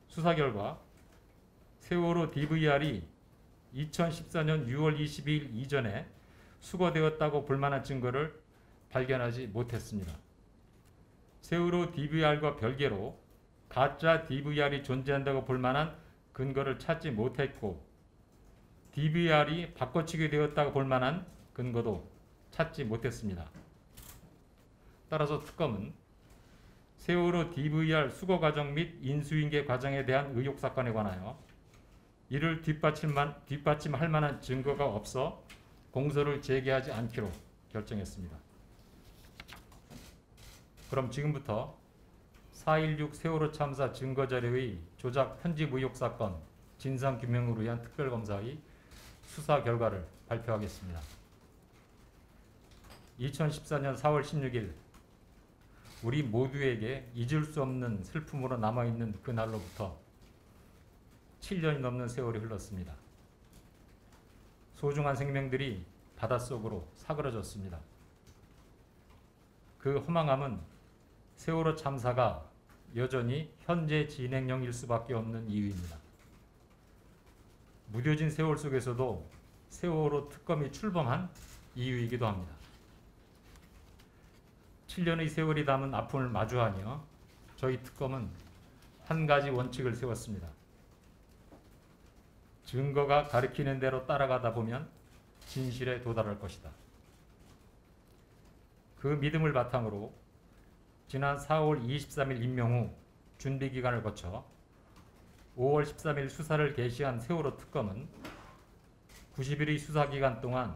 수사 결과 세월호 DVR이 2014년 6월 22일 이전에 수거되었다고 볼 만한 증거를 발견하지 못했습니다. 세월호 DVR과 별개로 가짜 DVR이 존재한다고 볼 만한 근거를 찾지 못했고 DVR이 바꿔치기 되었다고 볼 만한 근거도 찾지 못했습니다. 따라서 특검은 세월호 DVR 수거 과정 및 인수인계 과정에 대한 의혹 사건에 관하여 이를 뒷받침할 만한 증거가 없어 공소를 제기하지 않기로 결정했습니다. 그럼 지금부터 4.16 세월호 참사 증거자료의 조작 편집 의혹 사건 진상규명을 위한 특별검사의 수사 결과를 발표하겠습니다. 2014년 4월 16일 우리 모두에게 잊을 수 없는 슬픔으로 남아있는 그날로부터 7년이 넘는 세월이 흘렀습니다. 소중한 생명들이 바닷속으로 사그러졌습니다. 그 허망함은 세월호 참사가 여전히 현재 진행형일 수밖에 없는 이유입니다. 무뎌진 세월 속에서도 세월호 특검이 출범한 이유이기도 합니다. 7년의 세월이 담은 아픔을 마주하며 저희 특검은 한 가지 원칙을 세웠습니다. 증거가 가리키는 대로 따라가다 보면 진실에 도달할 것이다. 그 믿음을 바탕으로 지난 4월 23일 임명 후 준비기간을 거쳐 5월 13일 수사를 개시한 세월호 특검은 90일의 수사기간 동안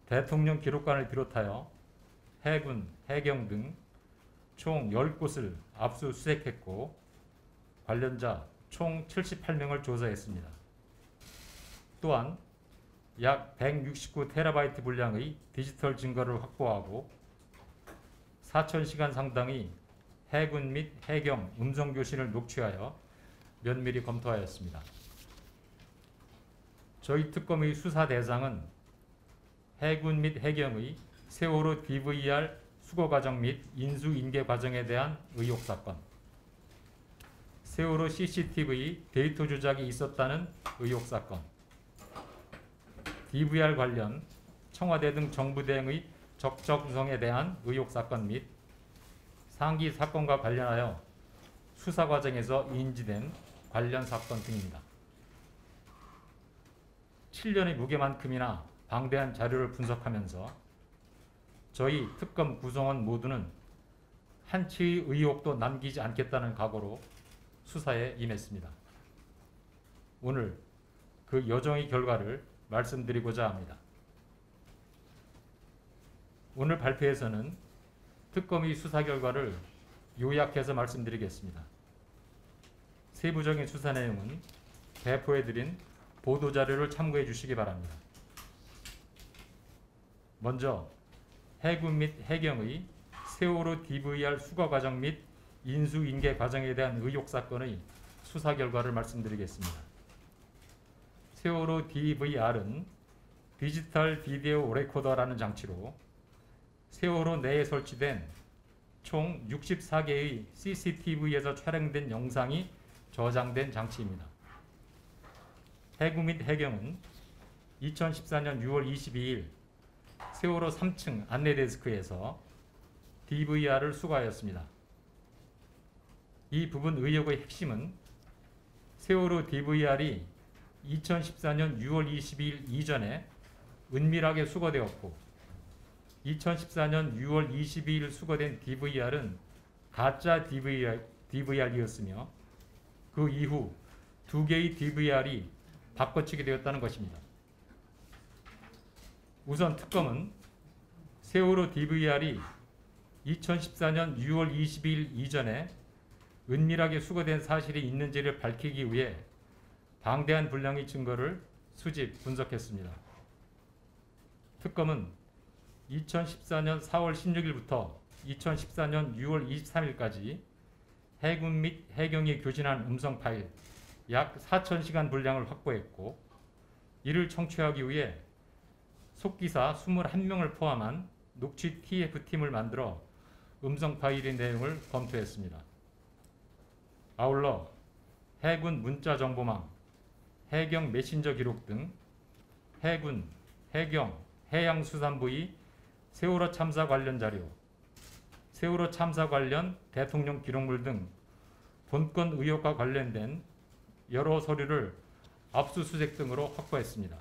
대통령 기록관을 비롯하여 해군, 해경 등 총 10곳을 압수수색했고 관련자 총 78명을 조사했습니다. 또한 약 169TB 분량의 디지털 증거를 확보하고 4,000시간 상당의 해군 및 해경 음성교신을 녹취하여 면밀히 검토하였습니다. 저희 특검의 수사 대상은 해군 및 해경의 세월호 DVR 수거 과정 및 인수인계 과정에 대한 의혹 사건, 세월호 CCTV 데이터 조작이 있었다는 의혹 사건, DVR 관련 청와대 등 정부 대응의 적정성에 대한 의혹 사건 및 상기 사건과 관련하여 수사 과정에서 인지된 관련 사건 등입니다. 7년의 무게만큼이나 방대한 자료를 분석하면서 저희 특검 구성원 모두는 한치의 의혹도 남기지 않겠다는 각오로 수사에 임했습니다. 오늘 그 여정의 결과를 말씀드리고자 합니다. 오늘 발표에서는 특검의 수사 결과를 요약해서 말씀드리겠습니다. 세부적인 수사 내용은 배포해드린 보도자료를 참고해 주시기 바랍니다. 먼저 해군 및 해경의 세월호 DVR 수거 과정 및 인수인계 과정에 대한 의혹 사건의 수사 결과를 말씀드리겠습니다. 세월호 DVR은 디지털 비디오 레코더라는 장치로 세월호 내에 설치된 총 64개의 CCTV에서 촬영된 영상이 저장된 장치입니다. 해군 및 해경은 2014년 6월 22일 세월호 3층 안내데스크에서 DVR을 수거하였습니다. 이 부분 의혹의 핵심은 세월호 DVR이 2014년 6월 22일 이전에 은밀하게 수거되었고 2014년 6월 22일 수거된 DVR은 가짜 DVR이었으며 그 이후 2개의 DVR이 바꿔치기 되었다는 것입니다. 우선 특검은 세월호 DVR이 2014년 6월 22일 이전에 은밀하게 수거된 사실이 있는지를 밝히기 위해 방대한 분량의 증거를 수집, 분석했습니다. 특검은 2014년 4월 16일부터 2014년 6월 23일까지 해군 및 해경이 교신한 음성 파일 약 4,000시간 분량을 확보했고 이를 청취하기 위해 속기사 21명을 포함한 녹취 TF팀을 만들어 음성 파일의 내용을 검토했습니다. 아울러 해군 문자정보망, 해경 메신저 기록 등 해군, 해경, 해양수산부의 세월호 참사 관련 자료, 세월호 참사 관련 대통령 기록물 등 본건 의혹과 관련된 여러 서류를 압수수색 등으로 확보했습니다.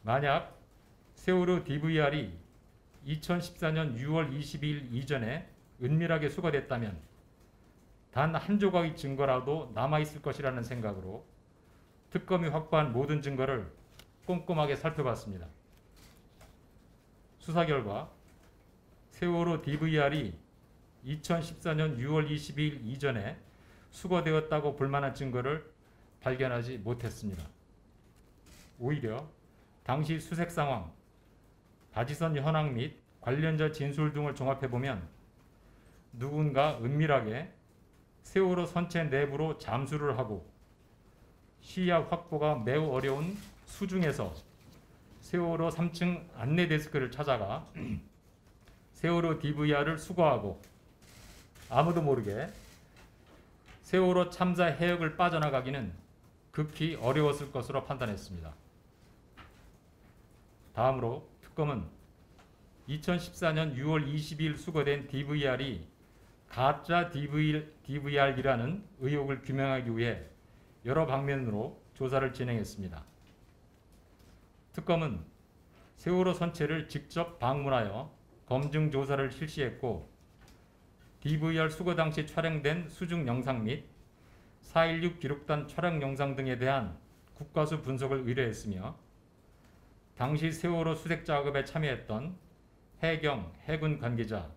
만약 세월호 DVR이 2014년 6월 22일 이전에 은밀하게 수거됐다면 단 한 조각의 증거라도 남아있을 것이라는 생각으로 특검이 확보한 모든 증거를 꼼꼼하게 살펴봤습니다. 수사 결과 세월호 DVR이 2014년 6월 22일 이전에 수거되었다고 볼 만한 증거를 발견하지 못했습니다. 오히려 당시 수색 상황, 바지선 현황 및 관련자 진술 등을 종합해보면 누군가 은밀하게 세월호 선체 내부로 잠수를 하고 시야 확보가 매우 어려운 수중에서 세월호 3층 안내 데스크를 찾아가 세월호 DVR을 수거하고 아무도 모르게 세월호 참사 해역을 빠져나가기는 극히 어려웠을 것으로 판단했습니다. 다음으로 특검은 2014년 6월 22일 수거된 DVR이 가짜 DVR이라는 의혹을 규명하기 위해 여러 방면으로 조사를 진행했습니다. 특검은 세월호 선체를 직접 방문하여 검증 조사를 실시했고 DVR 수거 당시 촬영된 수중 영상 및 4.16 기록단 촬영 영상 등에 대한 국과수 분석을 의뢰했으며 당시 세월호 수색 작업에 참여했던 해경, 해군 관계자,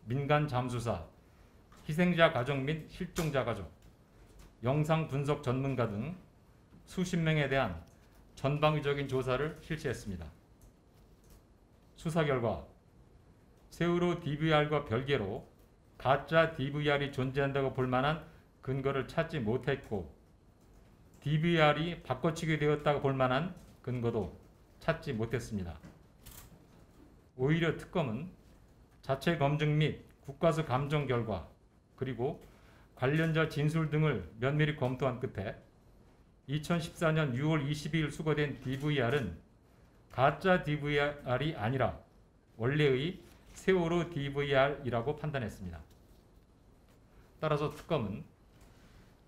민간 잠수사, 희생자 가족 및 실종자 가족, 영상 분석 전문가 등 수십 명에 대한 전방위적인 조사를 실시했습니다. 수사 결과 세월호 DVR과 별개로 가짜 DVR이 존재한다고 볼 만한 근거를 찾지 못했고 DVR이 바꿔치기 되었다고 볼 만한 근거도 찾지 못했습니다. 오히려 특검은 자체 검증 및 국과수 감정 결과 그리고 관련자 진술 등을 면밀히 검토한 끝에 2014년 6월 22일 수거된 DVR은 가짜 DVR이 아니라 원래의 세월호 DVR이라고 판단했습니다. 따라서 특검은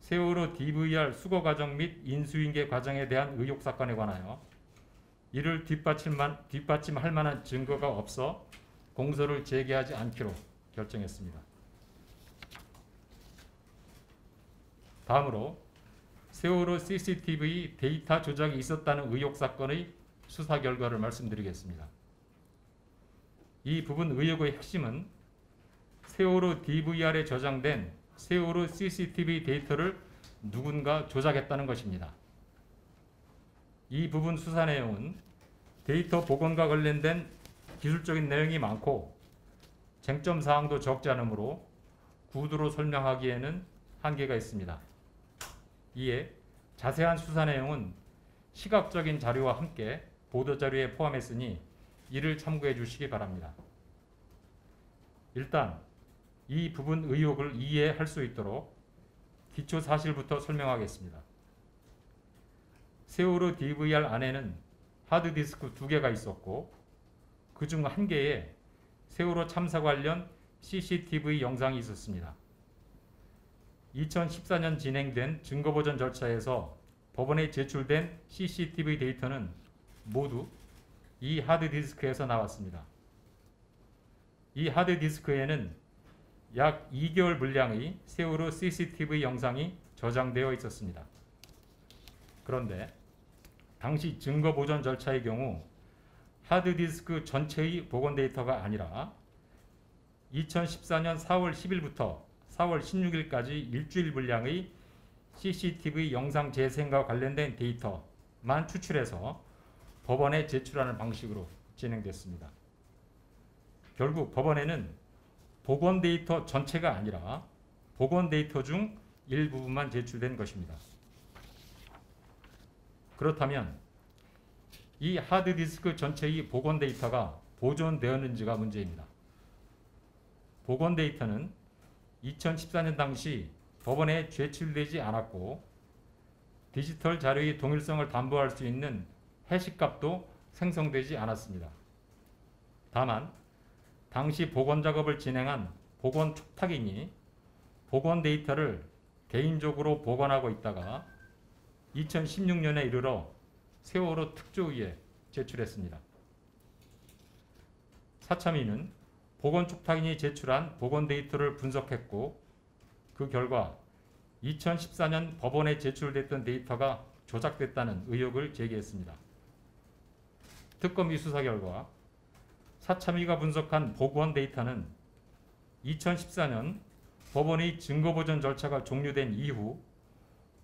세월호 DVR 수거 과정 및 인수인계 과정에 대한 의혹 사건에 관하여 이를 뒷받침할 만한 증거가 없어 공소를 제기하지 않기로 결정했습니다. 다음으로 세월호 CCTV 데이터 조작이 있었다는 의혹 사건의 수사 결과를 말씀드리겠습니다. 이 부분 의혹의 핵심은 세월호 DVR에 저장된 세월호 CCTV 데이터를 누군가 조작했다는 것입니다. 이 부분 수사 내용은 데이터 복원과 관련된 기술적인 내용이 많고 쟁점 사항도 적지 않으므로 구두로 설명하기에는 한계가 있습니다. 이에 자세한 수사 내용은 시각적인 자료와 함께 보도자료에 포함했으니 이를 참고해 주시기 바랍니다. 일단 이 부분 의혹을 이해할 수 있도록 기초 사실부터 설명하겠습니다. 세월호 DVR 안에는 하드디스크 2개가 있었고 그중 1개에 세월호 참사 관련 CCTV 영상이 있었습니다. 2014년 진행된 증거보전 절차에서 법원에 제출된 CCTV 데이터는 모두 이 하드디스크에서 나왔습니다. 이 하드디스크에는 약 2개월 분량의 세월호 CCTV 영상이 저장되어 있었습니다. 그런데 당시 증거보전 절차의 경우 하드디스크 전체의 복원 데이터가 아니라 2014년 4월 10일부터 4월 16일까지 일주일 분량의 CCTV 영상 재생과 관련된 데이터만 추출해서 법원에 제출하는 방식으로 진행됐습니다. 결국 법원에는 복원 데이터 전체가 아니라 복원 데이터 중 일부분만 제출된 것입니다. 그렇다면 이 하드디스크 전체의 복원 데이터가 보존되었는지가 문제입니다. 복원 데이터는 2014년 당시 법원에 제출되지 않았고 디지털 자료의 동일성을 담보할 수 있는 해시값도 생성되지 않았습니다. 다만 당시 복원 작업을 진행한 복원 촉탁인이 복원 데이터를 개인적으로 보관하고 있다가 2016년에 이르러 세월호 특조위에 제출했습니다. 사참위는 복원 촉탁인이 제출한 복원 데이터를 분석했고 그 결과 2014년 법원에 제출됐던 데이터가 조작됐다는 의혹을 제기했습니다. 특검이 수사 결과 사참위가 분석한 복원 데이터는 2014년 법원의 증거보전 절차가 종료된 이후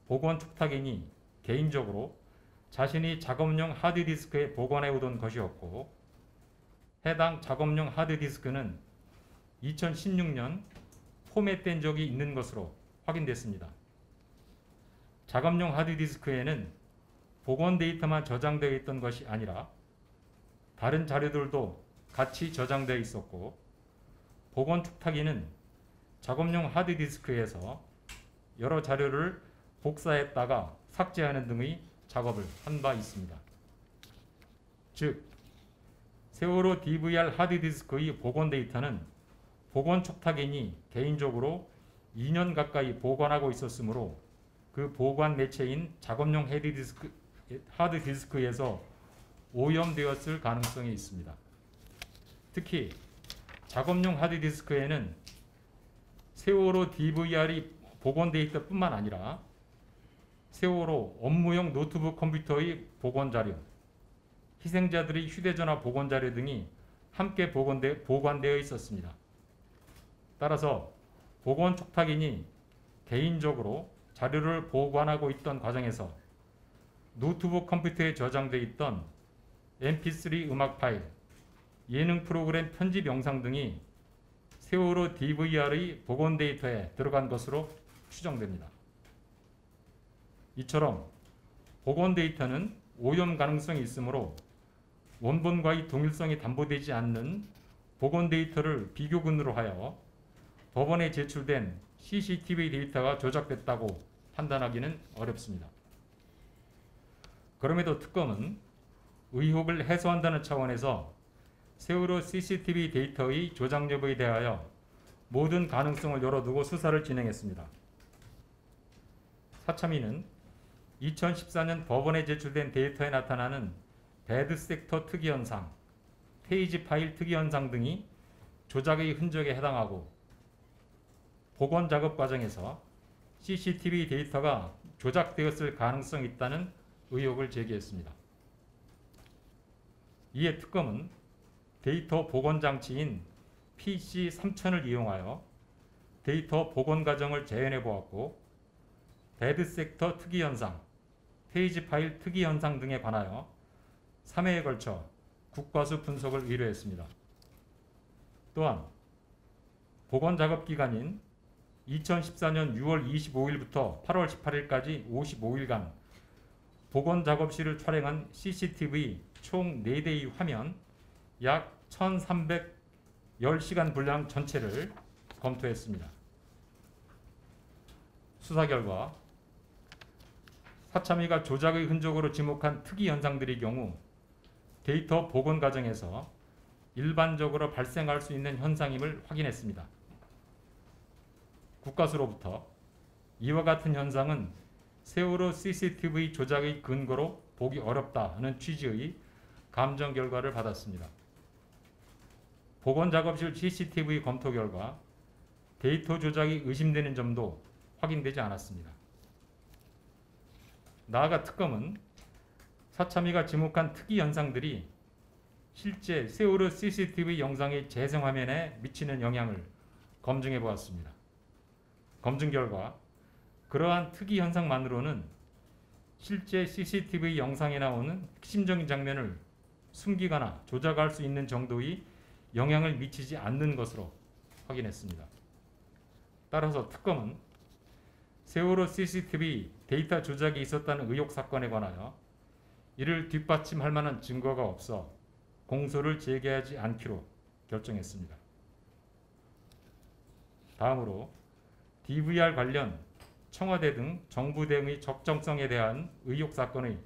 복원 촉탁인이 개인적으로 자신이 작업용 하드디스크에 보관해 오던 것이었고 해당 작업용 하드디스크는 2016년 포맷된 적이 있는 것으로 확인됐습니다. 작업용 하드디스크에는 복원 데이터만 저장되어 있던 것이 아니라 다른 자료들도 같이 저장되어 있었고 복원 촉탁인은 작업용 하드디스크에서 여러 자료를 복사했다가 삭제하는 등의 작업을 한 바 있습니다. 즉 세월호 DVR 하드디스크의 복원 데이터는 복원 촉탁인이 개인적으로 2년 가까이 보관하고 있었으므로 그 보관 매체인 작업용 하드디스크에서 오염되었을 가능성이 있습니다. 특히 작업용 하드디스크에는 세월호 DVR의 복원 데이터뿐만 아니라 세월호 업무용 노트북 컴퓨터의 복원 자료, 희생자들의 휴대전화 복원 자료 등이 함께 보관되어 있었습니다. 따라서 복원 촉탁인이 개인적으로 자료를 보관하고 있던 과정에서 노트북 컴퓨터에 저장되어 있던 mp3 음악 파일, 예능 프로그램 편집 영상 등이 세월호 DVR의 복원 데이터에 들어간 것으로 추정됩니다. 이처럼 복원 데이터는 오염 가능성이 있으므로 원본과의 동일성이 담보되지 않는 복원 데이터를 비교군으로 하여 법원에 제출된 CCTV 데이터가 조작됐다고 판단하기는 어렵습니다. 그럼에도 특검은 의혹을 해소한다는 차원에서 세월호 CCTV 데이터의 조작 여부에 대하여 모든 가능성을 열어두고 수사를 진행했습니다. 사참위는 2014년 법원에 제출된 데이터에 나타나는 배드 섹터 특이 현상, 페이지 파일 특이 현상 등이 조작의 흔적에 해당하고 복원 작업 과정에서 CCTV 데이터가 조작되었을 가능성이 있다는 의혹을 제기했습니다. 이에 특검은 데이터 복원 장치인 PC3000을 이용하여 데이터 복원 과정을 재현해 보았고 배드 섹터 특이 현상, 페이지 파일 특이 현상 등에 관하여 3회에 걸쳐 국과수 분석을 의뢰했습니다. 또한 복원 작업 기간인 2014년 6월 25일부터 8월 18일까지 55일간 복원 작업실을 촬영한 CCTV 총 4대의 화면 약 1310시간 분량 전체를 검토했습니다. 수사 결과 사참위가 조작의 흔적으로 지목한 특이 현상들의 경우 데이터 복원 과정에서 일반적으로 발생할 수 있는 현상임을 확인했습니다. 국과수로부터 이와 같은 현상은 세월호 CCTV 조작의 근거로 보기 어렵다는 취지의 감정 결과를 받았습니다. 복원 작업실 CCTV 검토 결과 데이터 조작이 의심되는 점도 확인되지 않았습니다. 나아가 특검은 사참위가 지목한 특이 현상들이 실제 세월호 CCTV 영상의 재생화면에 미치는 영향을 검증해 보았습니다. 검증 결과 그러한 특이 현상만으로는 실제 CCTV 영상에 나오는 핵심적인 장면을 숨기거나 조작할 수 있는 정도의 영향을 미치지 않는 것으로 확인했습니다. 따라서 특검은 세월호 CCTV 데이터 조작이 있었다는 의혹 사건에 관하여 이를 뒷받침할 만한 증거가 없어 공소를 제기하지 않기로 결정했습니다. 다음으로 DVR 관련 청와대 등 정부 대응의 적정성에 대한 의혹 사건의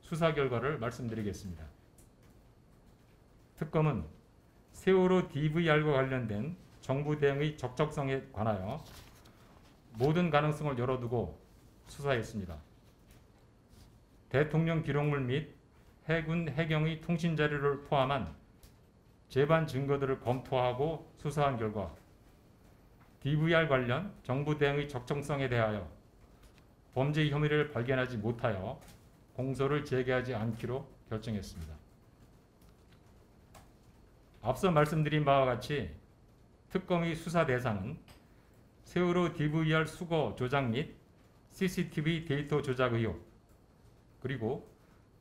수사 결과를 말씀드리겠습니다. 특검은 세월호 DVR과 관련된 정부 대응의 적정성에 관하여 모든 가능성을 열어두고 수사했습니다. 대통령 기록물 및 해군 해경의 통신 자료를 포함한 재반 증거들을 검토하고 수사한 결과 DVR 관련 정부 대응의 적정성에 대하여 범죄 혐의를 발견하지 못하여 공소를 제기하지 않기로 결정했습니다. 앞서 말씀드린 바와 같이 특검의 수사 대상은 세월호 DVR 수거 조작 및 CCTV 데이터 조작 의혹, 그리고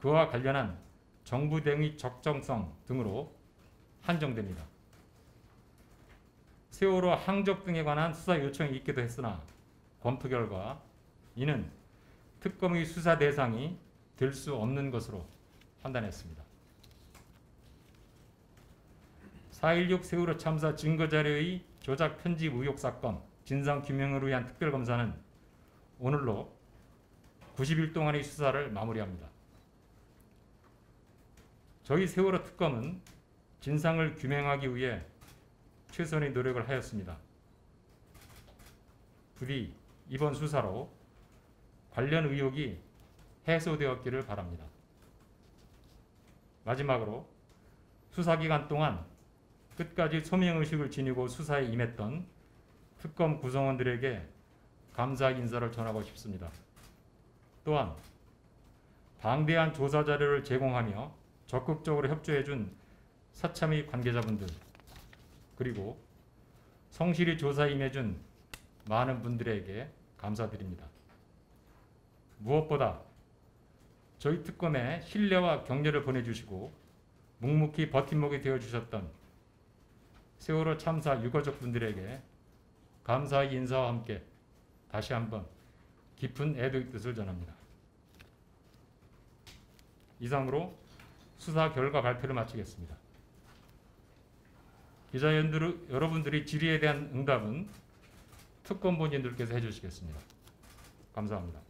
그와 관련한 정부 대응의 적정성 등으로 한정됩니다. 세월호 항적 등에 관한 수사 요청이 있기도 했으나 검토 결과 이는 특검의 수사 대상이 될 수 없는 것으로 판단했습니다. 4.16 세월호 참사 증거자료의 조작 편집 의혹 사건 진상규명을 위한 특별검사는 오늘로 90일 동안의 수사를 마무리합니다. 저희 세월호 특검은 진상을 규명하기 위해 최선의 노력을 하였습니다. 부디 이번 수사로 관련 의혹이 해소되었기를 바랍니다. 마지막으로 수사기간 동안 끝까지 소명의식을 지니고 수사에 임했던 특검 구성원들에게 감사 인사를 전하고 싶습니다. 또한 방대한 조사 자료를 제공하며 적극적으로 협조해준 사참의 관계자분들, 그리고 성실히 조사에 임해준 많은 분들에게 감사드립니다. 무엇보다 저희 특검에 신뢰와 격려를 보내주시고 묵묵히 버팀목이 되어주셨던 세월호 참사 유가족 분들에게 감사의 인사와 함께 다시 한번 깊은 애도의 뜻을 전합니다. 이상으로 수사 결과 발표를 마치겠습니다. 기자 여러분들의 질의에 대한 응답은 특검 본인들께서 해주시겠습니다. 감사합니다.